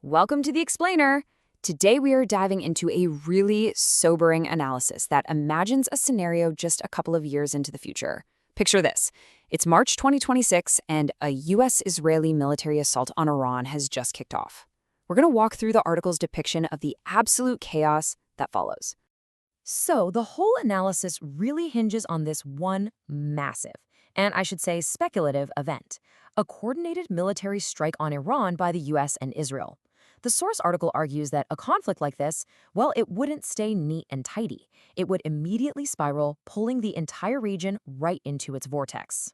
Welcome to the Explainer. Today we are diving into a really sobering analysis that imagines a scenario just a couple of years into the future. Picture this. It's March 2026 and a US-Israeli military assault on Iran has just kicked off. We're going to walk through the article's depiction of the absolute chaos that follows. So the whole analysis really hinges on this one massive, and I should say speculative event, a coordinated military strike on Iran by the US and Israel. The source article argues that a conflict like this, well, it wouldn't stay neat and tidy. It would immediately spiral, pulling the entire region right into its vortex.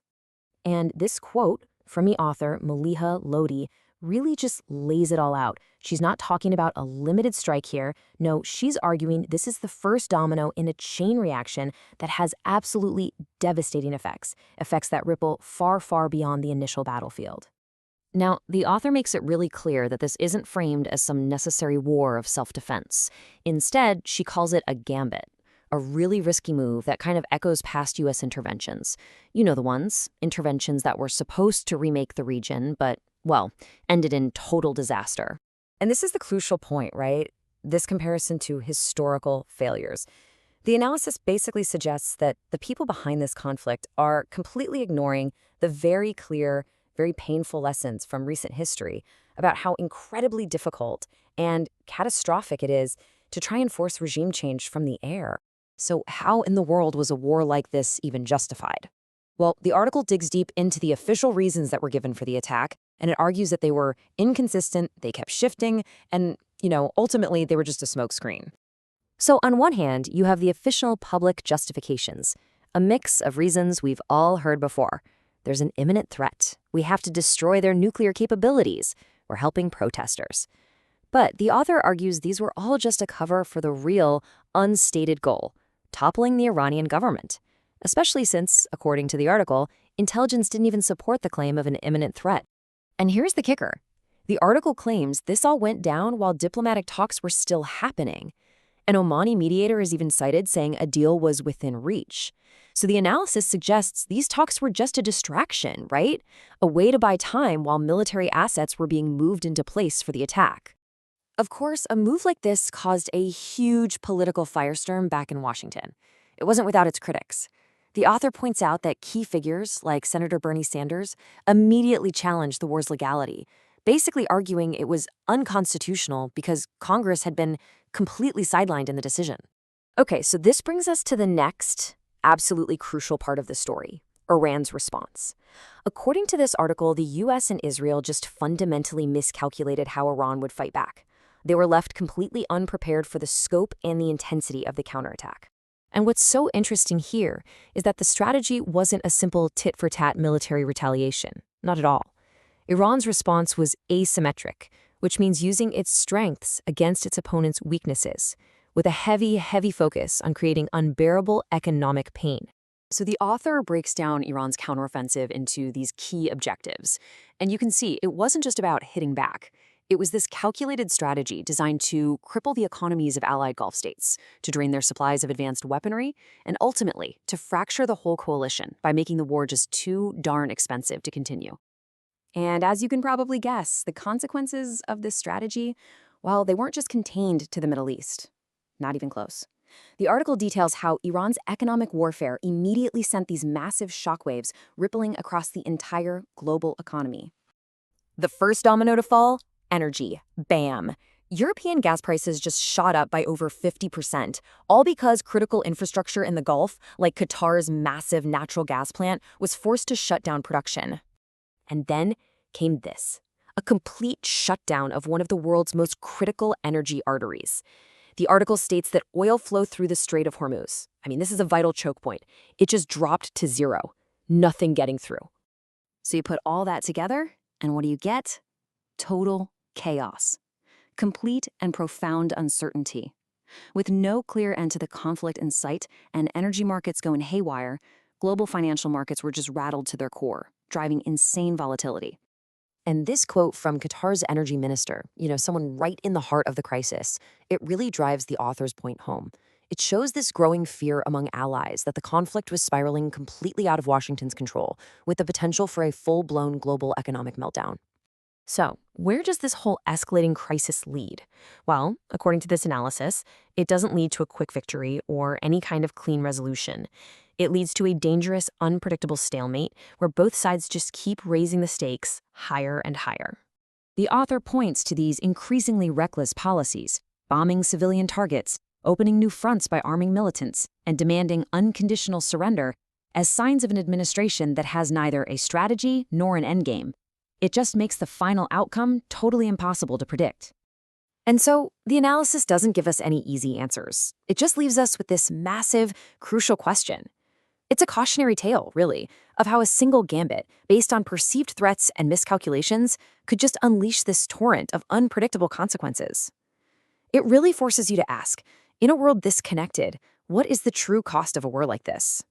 And this quote from the author, Maliha Lodi, really just lays it all out. She's not talking about a limited strike here. No, she's arguing this is the first domino in a chain reaction that has absolutely devastating effects that ripple far, far beyond the initial battlefield. Now, the author makes it really clear that this isn't framed as some necessary war of self-defense. Instead, she calls it a gambit, a really risky move that kind of echoes past U.S. interventions. You know the ones, interventions that were supposed to remake the region, but, well, ended in total disaster. And this is the crucial point, right? This comparison to historical failures. The analysis basically suggests that the people behind this conflict are completely ignoring the very clear, very painful lessons from recent history about how incredibly difficult and catastrophic it is to try and force regime change from the air. So how in the world was a war like this even justified? Well, the article digs deep into the official reasons that were given for the attack, and it argues that they were inconsistent, they kept shifting, and, ultimately they were just a smokescreen. So on one hand, you have the official public justifications, a mix of reasons we've all heard before. There's an imminent threat. We have to destroy their nuclear capabilities. We're helping protesters. But the author argues these were all just a cover for the real, unstated goal, toppling the Iranian government. Especially since, according to the article, intelligence didn't even support the claim of an imminent threat. And here's the kicker. The article claims this all went down while diplomatic talks were still happening. An Omani mediator is even cited saying a deal was within reach. So the analysis suggests these talks were just a distraction, right? A way to buy time while military assets were being moved into place for the attack. Of course, a move like this caused a huge political firestorm back in Washington. It wasn't without its critics. The author points out that key figures, like Senator Bernie Sanders, immediately challenged the war's legality, basically arguing it was unconstitutional because Congress had been completely sidelined in the decision. Okay, so this brings us to the next absolutely crucial part of the story, Iran's response. According to this article, the US and Israel just fundamentally miscalculated how Iran would fight back. They were left completely unprepared for the scope and the intensity of the counterattack. And what's so interesting here is that the strategy wasn't a simple tit-for-tat military retaliation. Not at all. Iran's response was asymmetric, which means using its strengths against its opponent's weaknesses, with a heavy, heavy focus on creating unbearable economic pain. So the author breaks down Iran's counteroffensive into these key objectives. And you can see it wasn't just about hitting back. It was this calculated strategy designed to cripple the economies of allied Gulf states, to drain their supplies of advanced weaponry, and ultimately to fracture the whole coalition by making the war just too darn expensive to continue. And as you can probably guess, the consequences of this strategy, well, they weren't just contained to the Middle East. Not even close. The article details how Iran's economic warfare immediately sent these massive shockwaves rippling across the entire global economy. The first domino to fall? Energy. Bam! European gas prices just shot up by over 50%, all because critical infrastructure in the Gulf, like Qatar's massive natural gas plant, was forced to shut down production. And then came this, a complete shutdown of one of the world's most critical energy arteries. The article states that oil flow through the Strait of Hormuz. I mean, this is a vital choke point. It just dropped to zero. Nothing getting through. So you put all that together, and what do you get? Total chaos. Complete and profound uncertainty. With no clear end to the conflict in sight and energy markets going haywire, global financial markets were just rattled to their core, driving insane volatility. And this quote from Qatar's energy minister, someone right in the heart of the crisis, it really drives the author's point home. It shows this growing fear among allies that the conflict was spiraling completely out of Washington's control, with the potential for a full-blown global economic meltdown. So, where does this whole escalating crisis lead? Well, according to this analysis, it doesn't lead to a quick victory or any kind of clean resolution. It leads to a dangerous, unpredictable stalemate where both sides just keep raising the stakes higher and higher. The author points to these increasingly reckless policies, bombing civilian targets, opening new fronts by arming militants, and demanding unconditional surrender as signs of an administration that has neither a strategy nor an endgame. It just makes the final outcome totally impossible to predict. And so, the analysis doesn't give us any easy answers. It just leaves us with this massive, crucial question. It's a cautionary tale, really, of how a single gambit, based on perceived threats and miscalculations, could just unleash this torrent of unpredictable consequences. It really forces you to ask, in a world this connected, what is the true cost of a war like this?